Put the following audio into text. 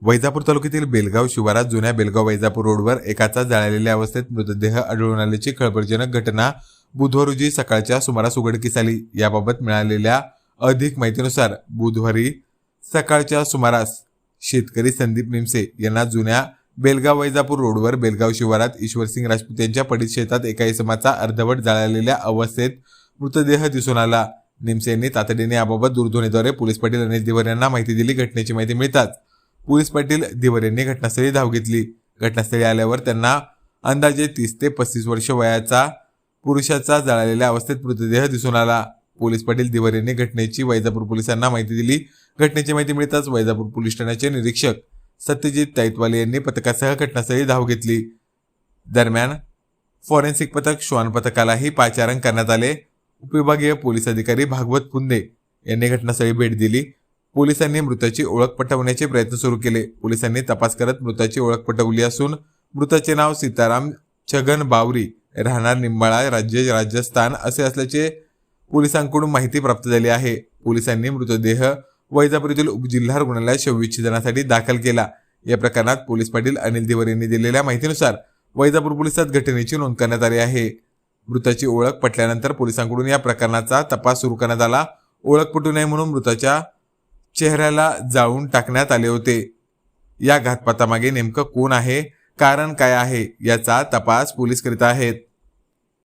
वैजापूर तालुक्यातील बेलगाव शिवारात जुन्या बेलगाव वैजापूर रोडवर एकाचा जळालेल्या अवस्थेत मृतदेह आढळून आल्याची खळबळजनक घटना बुधवार रोजी सकाळच्या सुमारास उघडकीस आली। याबाबत मिळालेल्या अधिक माहितीनुसार बुधवारी सकाळच्या सुमारास शेतकरी संदीप निमसे यांना जुन्या बेलगाव वैजापूर रोडवर बेलगाव शिवारात ईश्वरसिंग राजपूत यांच्या पडीत शेतात एका इसमाचा अर्धवट जळालेल्या अवस्थेत मृतदेह दिसून आला। निमसे यांनी तातडीने याबाबत दूरध्वनीद्वारे पोलीस पाटील अनिल दिवर यांना माहिती दिली। घटनेची माहिती मिळताच पोलीस पाटील दिवर यांनी घटनास्थळी धाव घेतली। घटनास्थळी आल्यावर त्यांना अंदाजे 30 ते 35 वर्ष वयाचा पुरुषाचा जळालेल्या अवस्थेत मृतदेह दिसून आला। पोलीस पाटील दिवर यांनी घटनेची वैजापूर पोलिसांना माहिती दिली। घटनेची माहिती मिळताच वैजापूर पोलीस ठाण्याचे निरीक्षक सत्यजित ताईतवाले यांनी पथकासह घटनास्थळी धाव घेतली। दरम्यान फॉरेन्सिक पथक श्वान पथकालाही पाचारण करण्यात आले। उपविभागीय पोलीस अधिकारी भागवत फुंदे यांनी घटनास्थळी भेट दिली। पोलिसांनी मृताची ओळख पटवण्याचे प्रयत्न सुरू केले। पोलिसांनी तपास करत मृताची ओळख पटवली असून मृताचे नाव सीताराम छगन बावरी, राहणार निंबाळा, राज्य राजस्थान असे असल्याचे पोलिसांकडून माहिती प्राप्त झाली आहे। पोलिसांनी मृतदेह वैजापूर येथील उपजिल्हा रुग्णालयात शवविच्छेदनासाठी दाखल केला। या प्रकरणात पोलीस पाटील अनिल दिवर यांनी दिलेल्या माहितीनुसार वैजापूर पोलिसात घटनेची नोंद करण्यात आली आहे। मृताची ओळख पटल्यानंतर पोलिसांकडून या प्रकरणाचा तपास सुरू करण्यात आला। ओळख पटू नये म्हणून मृताच्या चेहऱ्याला जाळून टाकण्यात आले होते। या घातपातामागे नेमकं कोण आहे, कारण काय आहे याचा तपास पोलीस करीत आहेत।